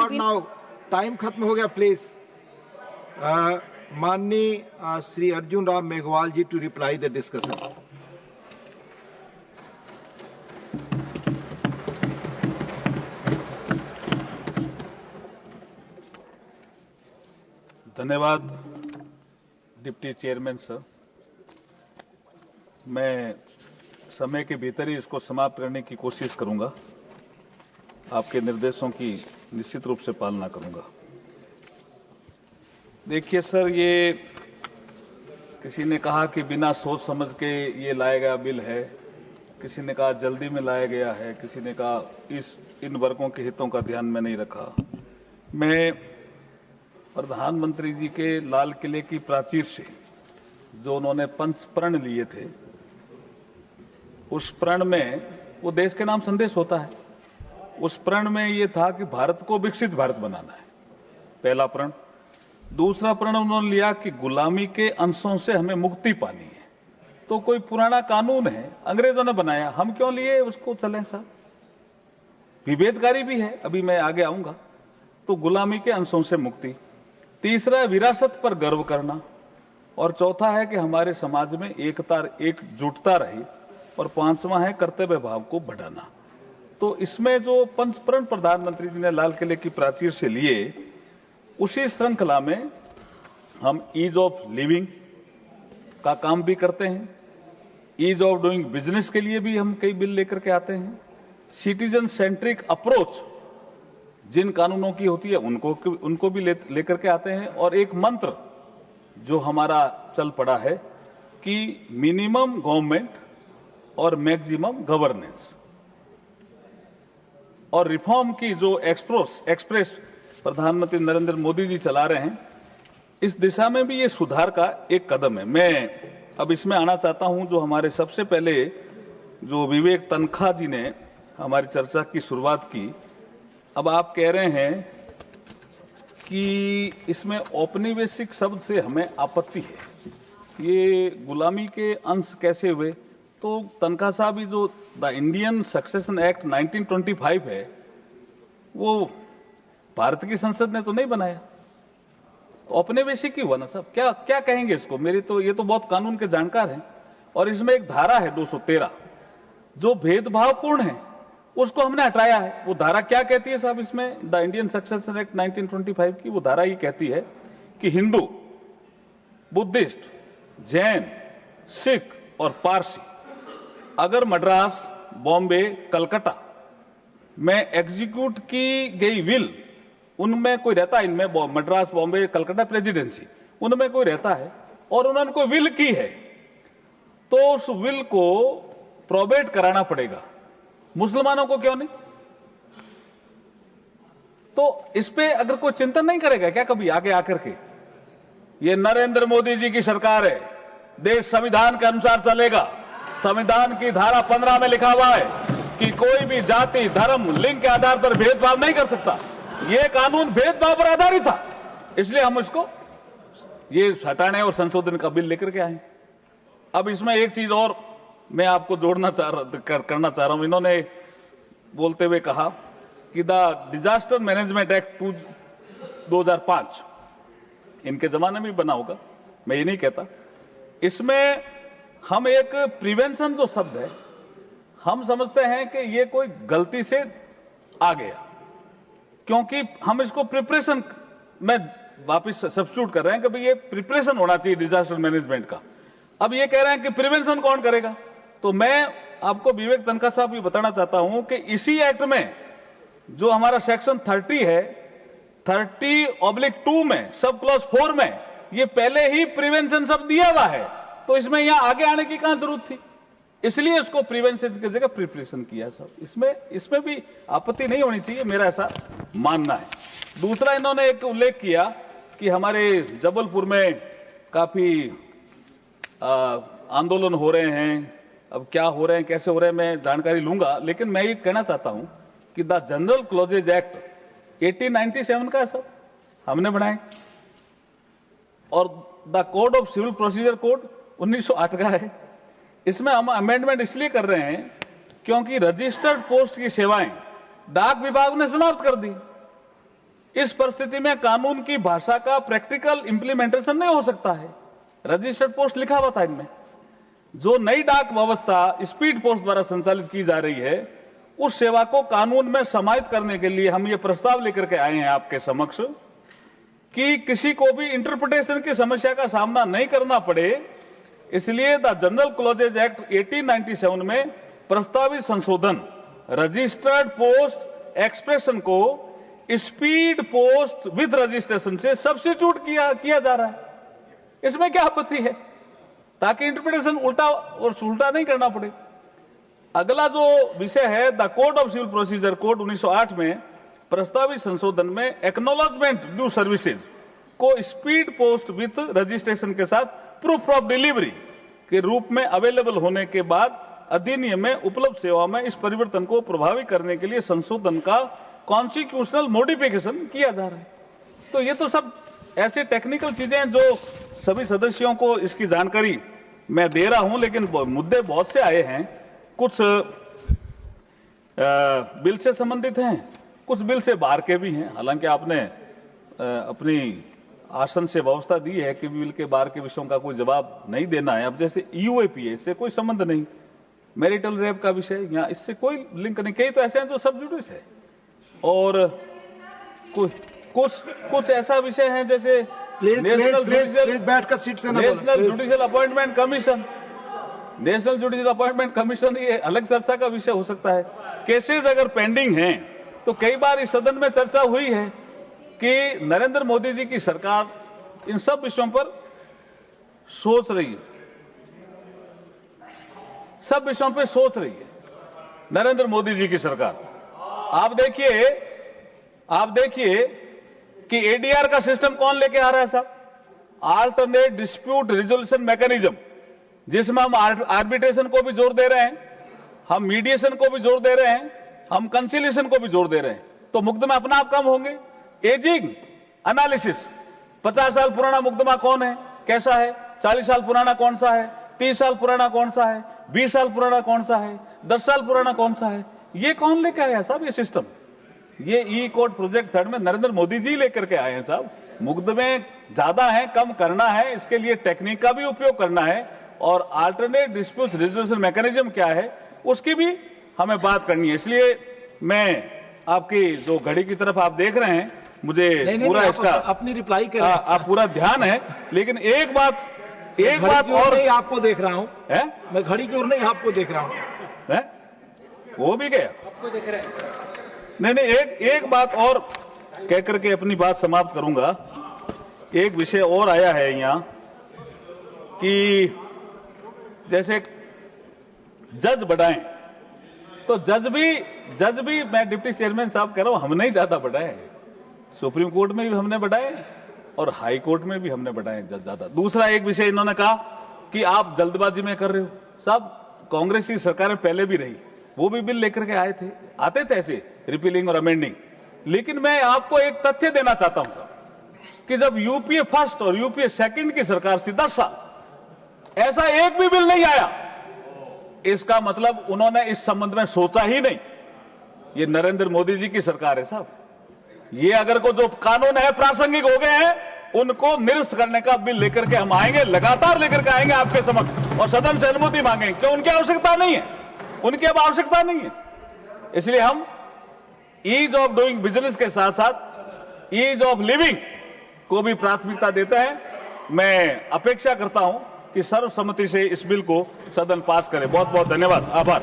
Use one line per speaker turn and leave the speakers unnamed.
Not now, time खत्म हो गया, प्लीज। माननीय श्री अर्जुन राम मेघवाल जी टू रिप्लाई द डिस्कशन।
धन्यवाद डिप्टी चेयरमैन सर। मैं समय के भीतर ही इसको समाप्त करने की कोशिश करूंगा। आपके निर्देशों की निश्चित रूप से पालना करूंगा। देखिए सर, ये किसी ने कहा कि बिना सोच समझ के ये लाया गया बिल है, किसी ने कहा जल्दी में लाया गया है, किसी ने कहा इन वर्गों के हितों का ध्यान में नहीं रखा। मैं प्रधानमंत्री जी के लाल किले की प्राचीर से जो उन्होंने पंच प्रण लिए थे, उस प्रण में वो देश के नाम संदेश होता है। उस प्रण में ये था कि भारत को विकसित भारत बनाना है, पहला प्रण। दूसरा प्रण उन्होंने लिया कि गुलामी के अंशों से हमें मुक्ति पानी है। तो कोई पुराना कानून है, अंग्रेजों ने बनाया, हम क्यों लिए उसको चलें साहब? विभेदकारी भी है, अभी मैं आगे आऊंगा। तो गुलामी के अंशों से मुक्ति। तीसरा है विरासत पर गर्व करना। और चौथा है कि हमारे समाज में एकजुटता रही। और पांचवा है कर्तव्य भाव को बढ़ाना। तो इसमें जो पंच प्रण प्रधानमंत्री जी ने लाल किले की प्राचीर से लिए, उसी श्रृंखला में हम ईज ऑफ लिविंग का काम भी करते हैं। ईज ऑफ डूइंग बिजनेस के लिए भी हम कई बिल लेकर के आते हैं। सिटीजन सेंट्रिक अप्रोच जिन कानूनों की होती है उनको भी लेकर के आते हैं। और एक मंत्र जो हमारा चल पड़ा है कि मिनिमम गवर्नमेंट और मैक्सिमम गवर्नेंस। और रिफॉर्म की जो एक्सप्रेस प्रधानमंत्री नरेंद्र मोदी जी चला रहे हैं, इस दिशा में भी ये सुधार का एक कदम है। मैं अब इसमें आना चाहता हूं, जो हमारे सबसे पहले जो विवेक तनखा जी ने हमारी चर्चा की शुरुआत की। अब आप कह रहे हैं कि इसमें औपनिवेशिक शब्द से हमें आपत्ति है, ये गुलामी के अंश कैसे हुए? तो तनखा साहब, जो द इंडियन सक्सेशन एक्ट 1925 है, वो भारत की संसद ने तो नहीं बनाया, औपनिवेशिक ही हुआ ना साहब। क्या कहेंगे इसको? ये तो बहुत कानून के जानकार हैं। और इसमें एक धारा है 213 जो भेदभावपूर्ण है, उसको हमने हटाया है। वो धारा क्या कहती है साहब? इसमें द इंडियन सक्सेशन एक्ट 1925 की वो धारा ये कहती है कि हिंदू, बुद्धिस्ट, जैन, सिख और पारसी अगर मद्रास, बॉम्बे, कलकत्ता में एग्जीक्यूट की गई विल, उनमें कोई रहता है, इनमें मद्रास, बॉम्बे, कलकत्ता प्रेसिडेंसी, उनमें कोई रहता है और उन्होंने कोई विल की है, तो उस विल को प्रोबेट कराना पड़ेगा। मुसलमानों को क्यों नहीं? तो इस पे अगर कोई चिंतन नहीं करेगा क्या कभी आगे आकर के? ये नरेंद्र मोदी जी की सरकार है, देश संविधान के अनुसार चलेगा। संविधान की धारा 15 में लिखा हुआ है कि कोई भी जाति, धर्म, लिंग के आधार पर भेदभाव नहीं कर सकता। ये कानून भेदभाव पर आधारित था, इसलिए हम इसको ये हटाने और संशोधन का बिल लेकर के आए। अब इसमें एक चीज और मैं आपको करना चाह रहा हूं। इन्होंने बोलते हुए कहा कि द डिजास्टर मैनेजमेंट एक्ट 2005 इनके जमाने में बना होगा, मैं ये नहीं कहता। इसमें हम एक प्रिवेंशन जो शब्द है, हम समझते हैं कि ये कोई गलती से आ गया, क्योंकि हम इसको प्रिपरेशन में वापस सब्स्टिट्यूट कर रहे हैं कि भाई ये प्रिपरेशन होना चाहिए डिजास्टर मैनेजमेंट का। अब ये कह रहे हैं कि प्रिवेंशन कौन करेगा? तो मैं आपको विवेक तनखा साहब भी बताना चाहता हूं कि इसी एक्ट में जो हमारा सेक्शन 30 है, 30/2 में सब क्लॉज 4 में ये पहले ही प्रिवेंशन शब्द दिया हुआ है। तो इसमें यहां आगे आने की कहां जरूरत थी? इसलिए इसको प्रिवेंशन की जगह प्रिपरेशन किया सब। इसमें भी आपत्ति नहीं होनी चाहिए, मेरा ऐसा मानना है। दूसरा, इन्होंने एक उल्लेख किया कि हमारे जबलपुर में काफी आंदोलन हो रहे हैं। अब क्या हो रहे हैं, कैसे हो रहे हैं, मैं जानकारी लूंगा, लेकिन मैं ये कहना चाहता हूं कि द जनरल क्लॉजेज एक्ट 1897 का है सब, हमने बनाए। और the code of civil procedure code 1908 का है। इसमें हम अमेंडमेंट इसलिए कर रहे हैं क्योंकि रजिस्टर्ड पोस्ट की सेवाएं डाक विभाग ने समाप्त कर दी। इस परिस्थिति में कानून की भाषा का प्रैक्टिकल इंप्लीमेंटेशन नहीं हो सकता है। रजिस्टर्ड पोस्ट लिखा हुआ था इनमें। जो नई डाक व्यवस्था स्पीड पोस्ट द्वारा संचालित की जा रही है, उस सेवा को कानून में समाहित करने के लिए हम ये प्रस्ताव लेकर के आए हैं आपके समक्ष कि किसी को भी इंटरप्रिटेशन की समस्या का सामना नहीं करना पड़े। इसलिए द जनरल क्लॉजेज एक्ट 1897 में प्रस्तावित संशोधन रजिस्टर्ड पोस्ट एक्सप्रेशन को स्पीड पोस्ट विद रजिस्ट्रेशन से सब्स्टिट्यूट किया जा रहा है। इसमें क्या आपत्ति है, ताकि इंटरप्रिटेशन उल्टा और सुलटा नहीं करना पड़े। अगला जो विषय है, the code of civil procedure code 1908 में प्रस्तावित संशोधन में एक्नॉलेजमेंट ड्यू सर्विसेज को स्पीड पोस्ट विद रजिस्ट्रेशन के साथ प्रूफ ऑफ डिलीवरी के रूप में अवेलेबल होने के बाद अधिनियम में उपलब्ध सेवा में इस परिवर्तन को प्रभावी करने के लिए संशोधन का कॉन्स्टिट्यूशनल मॉडिफिकेशन किया जा रहा है। तो ये तो सब ऐसे टेक्निकल चीजें हैं जो सभी सदस्यों को इसकी जानकारी मैं दे रहा हूं, लेकिन मुद्दे बहुत से आए हैं। कुछ बिल से संबंधित हैं, कुछ बिल से बाहर के भी हैं। हालांकि आपने अपनी आसन से व्यवस्था दी है कि बिल के बाहर के विषयों का कोई जवाब नहीं देना है। अब जैसे यूएपीए, इससे कोई संबंध नहीं। मैरिटल रेप का विषय, यहाँ इससे कोई लिंक नहीं। कई तो ऐसे हैं जो सब जुडिस है, और कुछ ऐसा विषय है जैसे national judicial appointment commission. National judicial appointment commission ये अलग चर्चा का विषय हो सकता है। केसेस अगर पेंडिंग हैं तो कई बार इस सदन में चर्चा हुई है कि नरेंद्र मोदी जी की सरकार इन सब विषयों पर सोच रही है, सब विषयों पर सोच रही है नरेंद्र मोदी जी की सरकार। आप देखिए कि एडीआर का सिस्टम कौन लेके आ रहा है साहब, अल्टरनेट डिस्प्यूट रिजोल्यूशन मैकेनिज्म, जिसमें हम आर्बिट्रेशन को भी जोर दे रहे हैं, हम मीडिएशन को भी जोर दे रहे हैं, हम कंसिलिएशन को भी जोर दे रहे हैं। तो मुकदमे अपना आप कम होंगे। एजिंग एनालिसिस, 50 साल पुराना मुकदमा कौन है, कैसा है, 40 साल पुराना कौन सा है, 30 साल पुराना कौन सा है, 20 साल पुराना कौन सा है, 10 साल पुराना कौन सा है, ये कौन लेके आया साहब ये सिस्टम? ये ई कोर्ट प्रोजेक्ट थर्ड में नरेंद्र मोदी जी लेकर के आए हैं साहब। मुकदमे ज्यादा हैं, कम करना है, इसके लिए टेक्निक का भी उपयोग करना है, और अल्टरनेट डिस्प्यूट रिजोल्यूशन मैकेनिज्म क्या है उसकी भी हमें बात करनी है। इसलिए मैं आपकी जो घड़ी की तरफ आप देख रहे हैं, मुझे पूरा इसका
अपनी रिप्लाई करें,
आप पूरा ध्यान है। लेकिन एक बात और
नहीं आपको देख रहा हूं,
है?
मैं घड़ी की ओर नहीं आपको देख रहा हूं,
है? वो भी गया,
आपको देख रहे हैं।
नहीं, एक बात और कह करके अपनी बात समाप्त करूंगा। एक विषय और आया है यहाँ कि जैसे जज बढ़ाएं, तो जज भी मैं डिप्टी चेयरमैन साहब कह रहा हूं, हम नहीं ज्यादा बढ़ाए। सुप्रीम कोर्ट में भी हमने बढ़ाए और हाई कोर्ट में भी हमने बढ़ाए जज ज्यादा। दूसरा एक विषय इन्होंने कहा कि आप जल्दबाजी में कर रहे हो। साहब, कांग्रेस की सरकारें पहले भी रही, वो भी बिल लेकर के आते थे ऐसे रिपीलिंग और अमेंडिंग। लेकिन मैं आपको एक तथ्य देना चाहता हूं साहब कि जब यूपीए फर्स्ट और यूपीए सेकंड की सरकार थी 10 साल, ऐसा एक भी बिल नहीं आया। इसका मतलब उन्होंने इस संबंध में सोचा ही नहीं। ये नरेंद्र मोदी जी की सरकार है साहब। ये अगर को जो कानून है प्रासंगिक हो गए हैं, उनको निरस्त करने का बिल लेकर के हम आएंगे, लगातार लेकर के आएंगे आपके समक्ष, और सदन से अनुमति मांगेंगे, क्यों? उनकी आवश्यकता नहीं है, उनकी अब आवश्यकता नहीं है। इसलिए हम ईज ऑफ डूइंग बिजनेस के साथ साथ ईज ऑफ लिविंग को भी प्राथमिकता देते हैं। मैं अपेक्षा करता हूं कि सर्वसम्मति से इस बिल को सदन पास करे। बहुत बहुत धन्यवाद, आभार।